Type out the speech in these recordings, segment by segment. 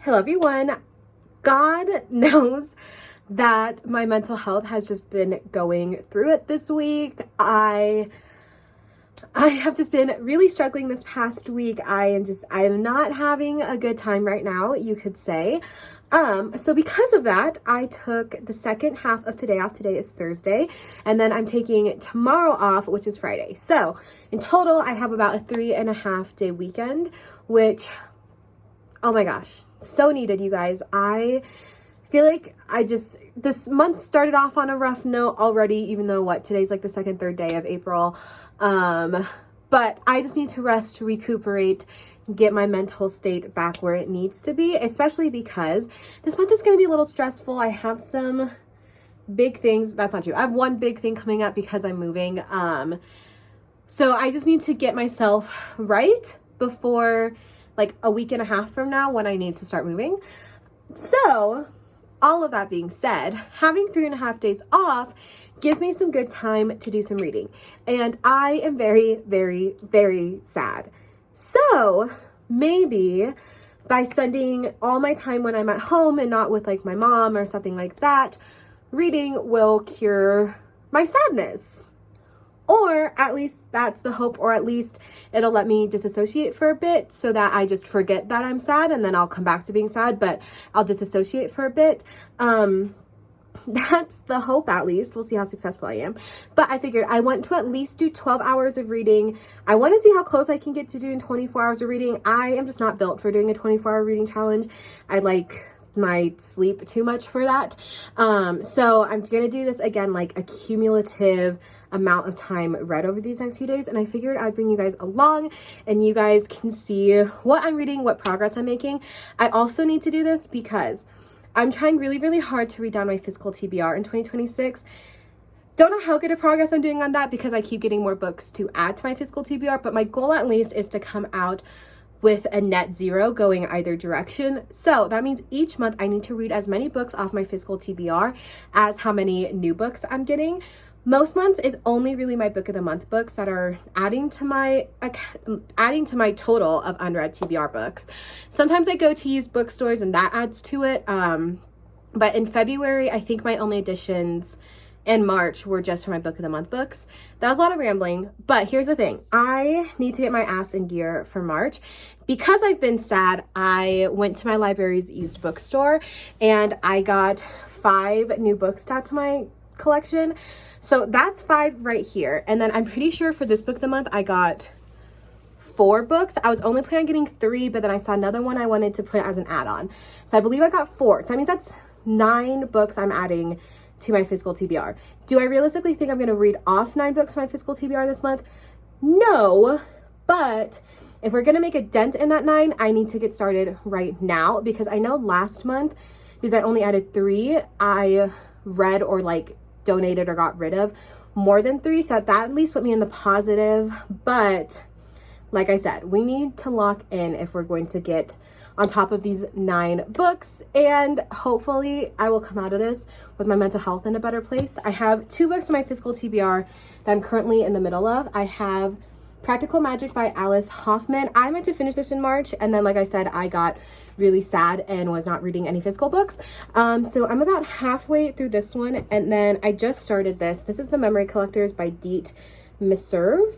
Hello everyone. God knows that my mental health has just been going through it this week. I have just been really struggling this past week. I am not having a good time right now, you could say. So because of that, I took the second half of today off. Today is Thursday, and then I'm taking tomorrow off, which is Friday. So in total, I have about a 3.5 day weekend, which, oh my gosh, so needed, you guys. I feel like this month started off on a rough note already, even though today's like the second, third day of April. But I just need to rest, to recuperate, get my mental state back where it needs to be, especially because this month is going to be a little stressful. I have some big things. That's not true. I have one big thing coming up because I'm moving. So I just need to get myself right before like a week and a half from now when I need to start moving. So all of that being said, having 3.5 days off gives me some good time to do some reading. And I am very, very, very sad. So maybe by spending all my time when I'm at home and not with like my mom or something like that, reading will cure my sadness. Or at least that's the hope, or at least it'll let me disassociate for a bit so that I just forget that I'm sad and then I'll come back to being sad, but I'll disassociate for a bit. That's the hope, at least. We'll see how successful I am. But I figured I want to at least do 12 hours of reading. I want to see how close I can get to doing 24 hours of reading. I am just not built for doing a 24-hour reading challenge. I like my sleep too much for that. So I'm gonna do this again, like a cumulative amount of time read over these next few days, and I figured I'd bring you guys along and you guys can see what I'm reading, what progress I'm making. I also need to do this because I'm trying really, really hard to read down my physical TBR in 2026. Don't know how good a progress I'm doing on that because I keep getting more books to add to my physical TBR, but my goal at least is to come out with a net zero going either direction. So that means each month I need to read as many books off my physical TBR as how many new books I'm getting. Most months it's only really my book of the month books that are adding to my total of unread TBR books. Sometimes I go to used bookstores and that adds to it. But in February, I think my only additions in March were just for my book of the month books. That was a lot of rambling, but here's the thing. I need to get my ass in gear for March. Because I've been sad, I went to my library's used bookstore and I got 5 new books to add to my collection. So that's 5 right here. And then I'm pretty sure for this book of the month, I got 4 books. I was only planning on getting 3, but then I saw another one I wanted to put as an add-on. So I believe I got 4. So that means that's 9 books I'm adding to my physical TBR. Do I realistically think I'm going to read off 9 books from my physical TBR this month? No, but if we're going to make a dent in that 9, I need to get started right now, because I know last month, because I only added 3, I read or like donated or got rid of more than 3, so that at least put me in the positive. But like I said, we need to lock in if we're going to get on top of these 9 books, and hopefully I will come out of this with my mental health in a better place. I have 2 books in my physical TBR that I'm currently in the middle of. I have Practical Magic by Alice Hoffman. I meant to finish this in March, and then like I said, I got really sad and was not reading any physical books. So I'm about halfway through this one, and then I just started this. This is The Memory Collectors by Deet Meserve.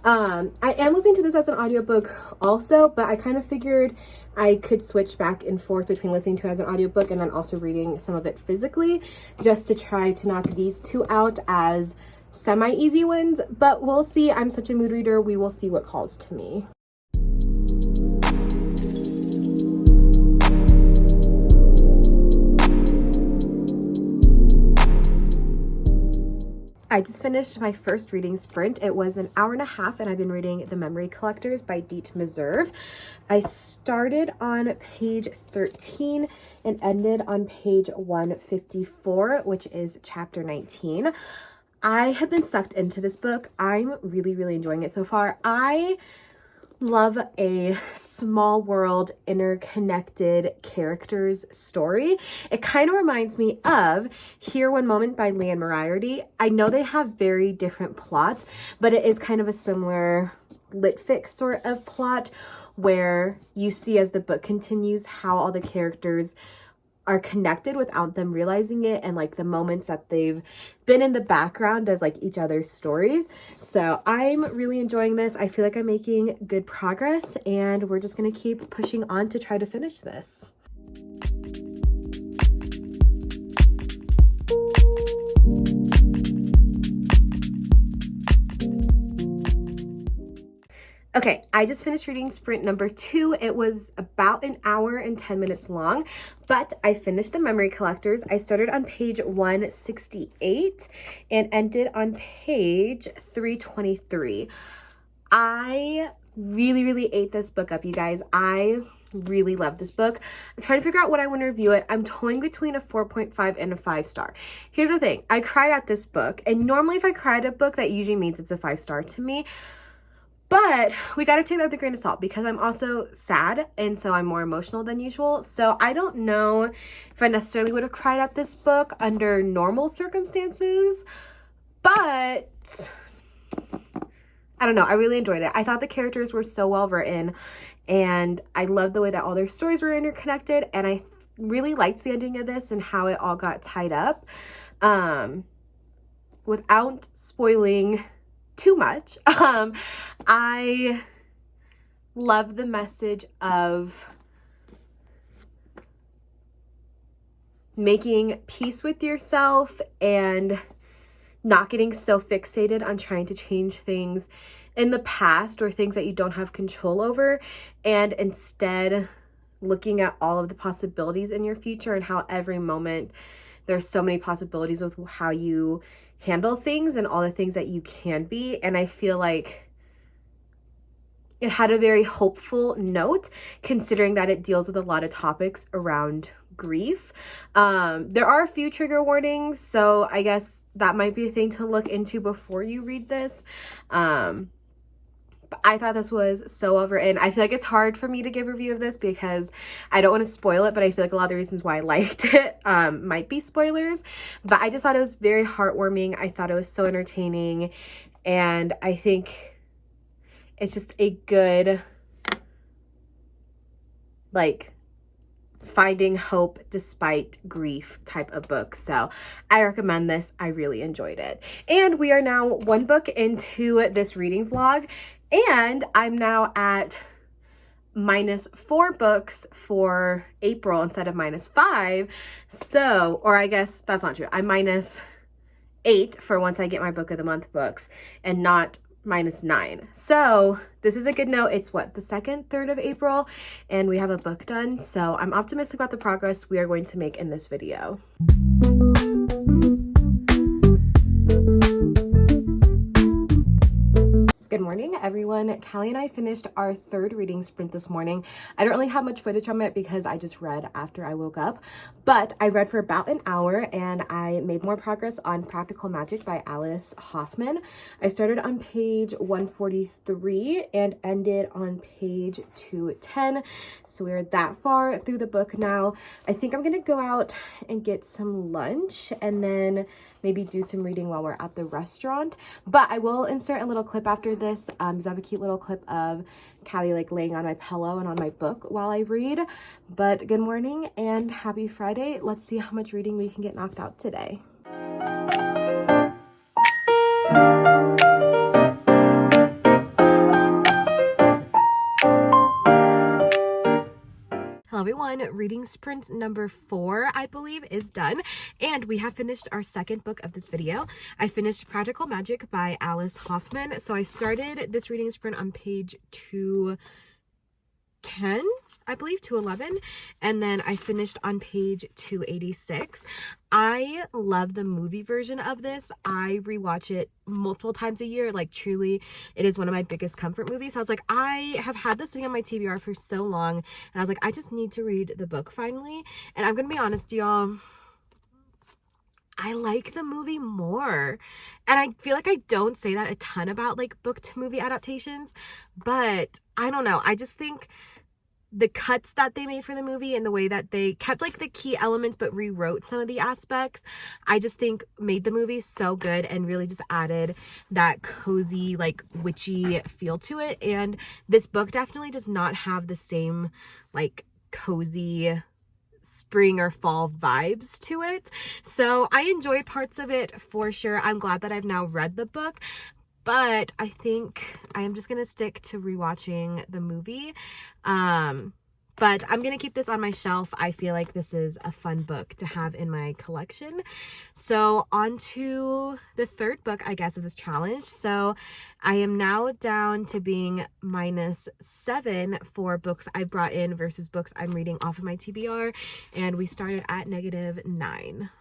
I am listening to this as an audiobook also, but I kind of figured I could switch back and forth between listening to it as an audiobook and then also reading some of it physically, just to try to knock these 2 out as semi-easy wins. But we'll see. I'm such a mood reader. We will see what calls to me. I just finished my first reading sprint. It was an hour and a half, and I've been reading The Memory Collectors by Deet Meserve. I started on page 13 and ended on page 154, which is chapter 19. I have been sucked into this book. I'm really, really enjoying it so far. I love a small world, interconnected characters story. It kind of reminds me of Here One Moment by Leanne Moriarty. I know they have very different plots, but it is kind of a similar lit fic sort of plot where you see as the book continues how all the characters are connected without them realizing it, and like the moments that they've been in the background of like each other's stories. So I'm really enjoying this. I feel like I'm making good progress, and we're just gonna keep pushing on to try to finish this. Okay, I just finished reading sprint number 2. It was about an hour and 10 minutes long, but I finished The Memory Collectors. I started on page 168 and ended on page 323. I really ate this book up, you guys. I really love this book. I'm trying to figure out what I want to review it. I'm toying between a 4.5 and a 5-star. Here's the thing. I cried at this book, and normally if I cry at a book, that usually means it's a 5-star to me. But we got to take that with a grain of salt because I'm also sad, and so I'm more emotional than usual. So I don't know if I necessarily would have cried at this book under normal circumstances, but I don't know. I really enjoyed it. I thought the characters were so well written, and I loved the way that all their stories were interconnected, and I really liked the ending of this and how it all got tied up. Without spoiling too much, I love the message of making peace with yourself and not getting so fixated on trying to change things in the past or things that you don't have control over, and instead looking at all of the possibilities in your future and how every moment there's so many possibilities with how you handle things and all the things that you can be. And I feel like it had a very hopeful note, considering that it deals with a lot of topics around grief. There are a few trigger warnings, so I guess that might be a thing to look into before you read this. But I thought this was so well written. I feel like it's hard for me to give a review of this because I don't want to spoil it, but I feel like a lot of the reasons why I liked it might be spoilers. But I just thought it was very heartwarming. I thought it was so entertaining. And I think it's just a good, like, finding hope despite grief type of book. So I recommend this. I really enjoyed it. And we are now one book into this reading vlog, and I'm now at -4 books for April instead of -5. So, or I guess that's not true. I'm -8 for once I get my book of the month books, and not -9. So this is a good note. It's what, the 2nd, 3rd of April, and we have a book done. So I'm optimistic about the progress we are going to make in this video. Good morning, everyone. Callie and I finished our 3rd reading sprint this morning. I don't really have much footage from it because I just read after I woke up, but I read for about an hour and I made more progress on Practical Magic by Alice Hoffman. I started on page 143 and ended on page 210. So we're that far through the book now. I think I'm gonna go out and get some lunch and then maybe do some reading while we're at the restaurant. But I will insert a little clip after this. So I have a cute little clip of Callie like laying on my pillow and on my book while I read. But good morning and happy Friday. Let's see how much reading we can get knocked out today. Hello everyone, reading sprint number 4, I believe, is done, and we have finished our 2nd book of this video. I finished Practical Magic by Alice Hoffman. So I started this reading sprint on page 210, I believe, 211, and then I finished on page 286. I love the movie version of this. I rewatch it multiple times a year. Like, truly, it is one of my biggest comfort movies. So I was like, I have had this thing on my TBR for so long, and I was like, I just need to read the book finally. And I'm gonna be honest, y'all, I like the movie more. And I feel like I don't say that a ton about like book to movie adaptations, but I don't know. I just think the cuts that they made for the movie and the way that they kept like the key elements but rewrote some of the aspects, I just think made the movie so good and really just added that cozy, like witchy feel to it. And this book definitely does not have the same like cozy spring or fall vibes to it. So I enjoyed parts of it for sure. I'm glad that I've now read the book, but I think I am just gonna stick to rewatching the movie. But I'm gonna keep this on my shelf. I feel like this is a fun book to have in my collection. So on to the third book, I guess, of this challenge. So I am now down to being -7 for books I brought in versus books I'm reading off of my TBR, and we started at -9.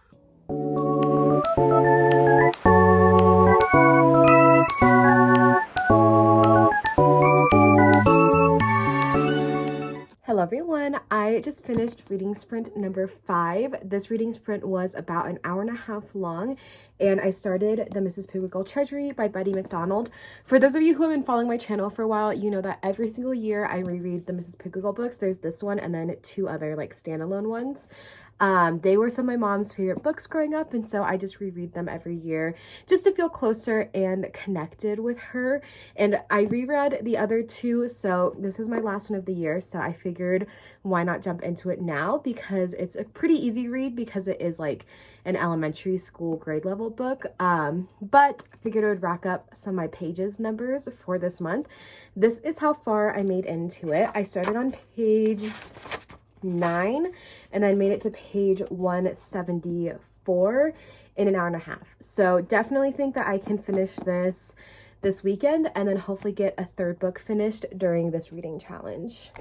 Hello everyone, I just finished reading sprint number 5. This reading sprint was about an hour and a half long, and I started The Mrs. Pickwickle Treasury by Betty McDonald. For those of you who have been following my channel for a while, you know that every single year I reread the Mrs. Pickwickle books. There's this one and then 2 other like standalone ones. They were some of my mom's favorite books growing up, and so I just reread them every year just to feel closer and connected with her. And I reread the other 2, so this is my last one of the year, so I figured why not jump into it now, because it's a pretty easy read because it is like an elementary school grade level book. But I figured I would rack up some of my pages numbers for this month. This is how far I made into it. I started on page 9 and then made it to page 174 in an hour and a half. So definitely think that I can finish this weekend and then hopefully get a third book finished during this reading challenge.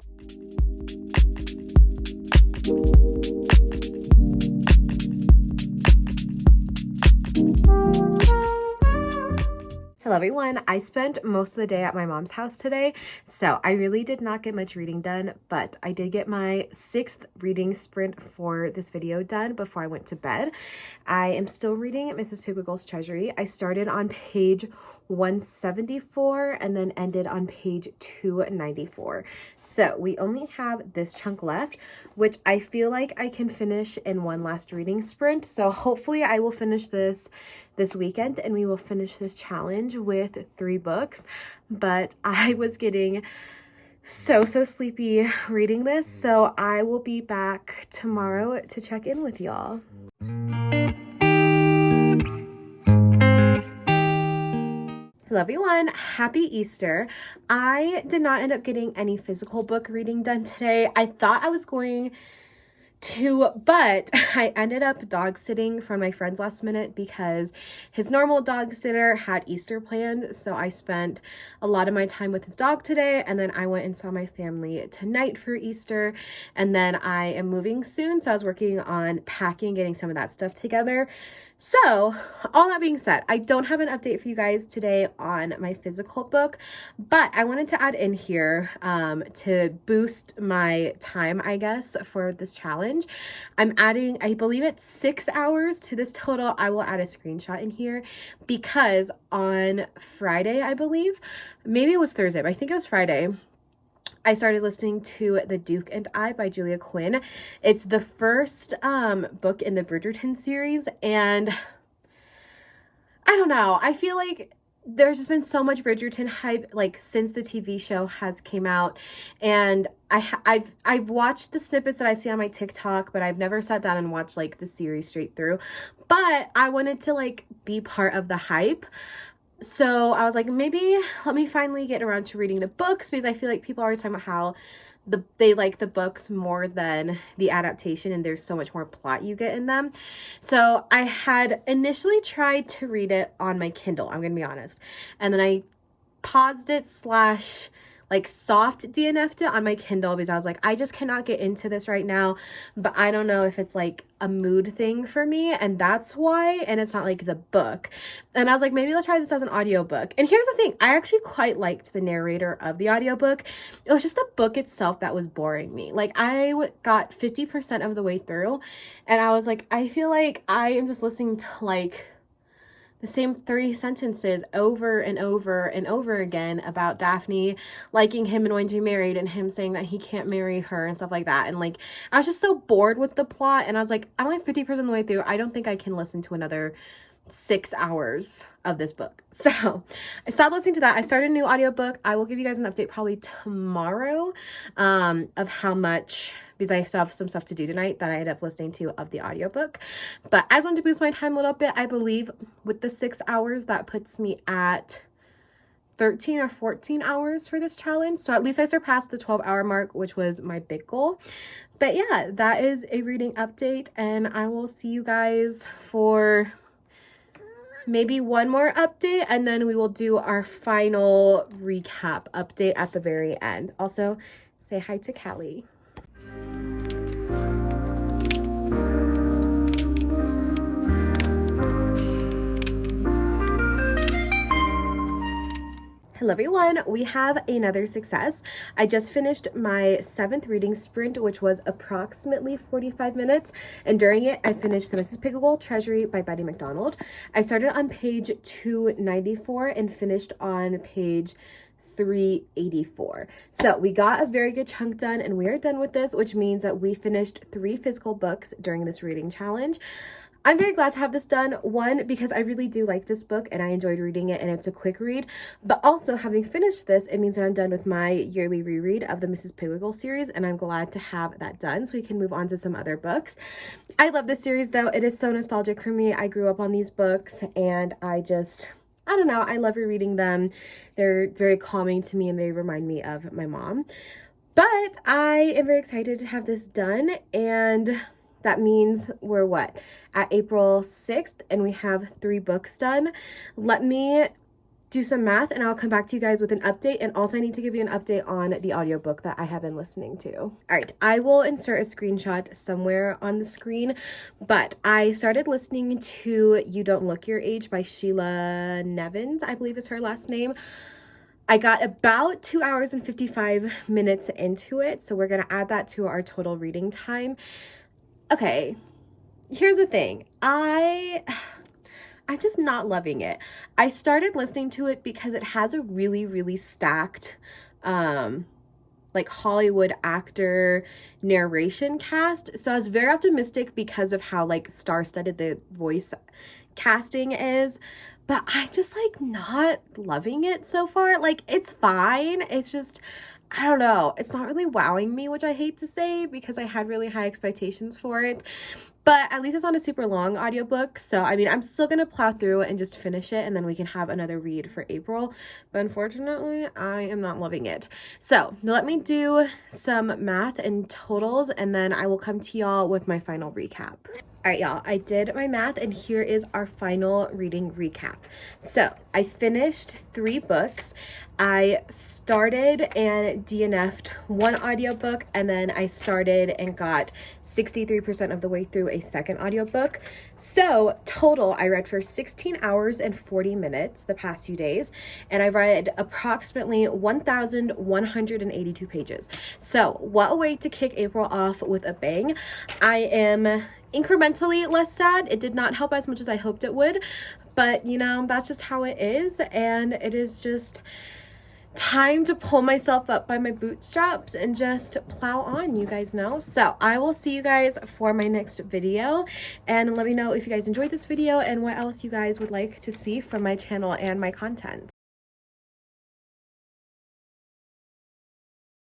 Hello everyone, I spent most of the day at my mom's house today, so I really did not get much reading done, but I did get my 6th reading sprint for this video done before I went to bed. I am still reading Mrs. Pickwickle's Treasury. I started on page 174 and then ended on page 294. So we only have this chunk left, which I feel like I can finish in one last reading sprint. So hopefully I will finish this weekend and we will finish this challenge with 3 books. But I was getting so sleepy reading this, so I will be back tomorrow to check in with y'all. Hello everyone, happy Easter. I did not end up getting any physical book reading done today. I thought I was going to, but I ended up dog sitting for my friend's last minute because his normal dog sitter had Easter planned. So I spent a lot of my time with his dog today, and then I went and saw my family tonight for Easter, and then I am moving soon, so I was working on packing, getting some of that stuff together. So all that being said, I don't have an update for you guys today on my physical book, but I wanted to add in here to boost my time, I guess, for this challenge. I'm adding, I believe it's 6 hours to this total. I will add a screenshot in here because on Friday, I believe, maybe it was Thursday, but I think it was Friday, I started listening to The Duke and I by Julia Quinn. It's the first book in the Bridgerton series, and I don't know, I feel like there's just been so much Bridgerton hype like since the TV show has came out, and I've watched the snippets that I've seen on my TikTok, but I've never sat down and watched like the series straight through. But I wanted to like be part of the hype. So I was like, maybe let me finally get around to reading the books, because I feel like people are always talking about how they like the books more than the adaptation, and there's so much more plot you get in them. So I had initially tried to read it on my Kindle, I'm gonna be honest, and then I paused it / like soft DNF'd it on my Kindle because I was like, I just cannot get into this right now, but I don't know if it's like a mood thing for me, and that's why, and it's not like the book. And I was like, maybe let's try this as an audiobook. And here's the thing, I actually quite liked the narrator of the audiobook. It was just the book itself that was boring me. Like I got 50% of the way through and I was like, I feel like I am just listening to like the same 3 sentences over and over and over again about Daphne liking him and wanting to be married and him saying that he can't marry her and stuff like that. And like, I was just so bored with the plot, and I was like, I'm like 50% of the way through. I don't think I can listen to another 6 hours of this book. So I stopped listening to that. I started a new audiobook. I will give you guys an update probably tomorrow of how much, because I still have some stuff to do tonight that I ended up listening to of the audiobook. But I just wanted to boost my time a little bit. I believe with the 6 hours, that puts me at 13 or 14 hours for this challenge. So at least I surpassed the 12-hour mark, which was my big goal. But yeah, that is a reading update, and I will see you guys for maybe one more update, and then we will do our final recap update at the very end. Also, say hi to Callie. Hello everyone, we have another success. I just finished my 7th reading sprint, which was approximately 45 minutes, and during it I finished the Mrs. Pickle Treasury by Betty McDonald. I started on page 294 and finished on page 384. So we got a very good chunk done, and we are done with this, which means that we finished 3 physical books during this reading challenge. I'm very glad to have this done. One, because I really do like this book and I enjoyed reading it and it's a quick read, but also having finished this, it means that I'm done with my yearly reread of the Mrs. Pickle series, and I'm glad to have that done so we can move on to some other books. I love this series though. It is so nostalgic for me. I grew up on these books, and I don't know, I love rereading them. They're very calming to me and they remind me of my mom. But I am very excited to have this done, and that means we're at April 6th, and we have 3 books done. Let me do some math and I'll come back to you guys with an update. And also I need to give you an update on the audiobook that I have been listening to. All right, I will insert a screenshot somewhere on the screen, but I started listening to You Don't Look Your Age by Sheila Nevins, I believe is her last name. I got about 2 hours and 55 minutes into it, so we're gonna add that to our total reading time. Okay, here's the thing. I'm just not loving it. I started listening to it because it has a really, really stacked, like Hollywood actor narration cast. So I was very optimistic because of how like star-studded the voice casting is. But I'm just like not loving it so far. Like, it's fine. It's just, I don't know. It's not really wowing me, which I hate to say because I had really high expectations for it. But at least it's not a super long audiobook. So, I mean, I'm still going to plow through and just finish it, and then we can have another read for April. But unfortunately, I am not loving it. So, let me do some math and totals, and then I will come to y'all with my final recap. All right, y'all, I did my math, and here is our final reading recap. So I finished 3 books. I started and DNF'd 1 audiobook, and then I started and got 63% of the way through a second audiobook. So total, I read for 16 hours and 40 minutes the past few days, and I read approximately 1,182 pages. So what a way to kick April off with a bang. I am incrementally less sad. It did not help as much as I hoped it would, but you know, that's just how it is, and it is just time to pull myself up by my bootstraps and just plow on, you guys know. So I will see you guys for my next video, and let me know if you guys enjoyed this video and what else you guys would like to see from my channel and my content.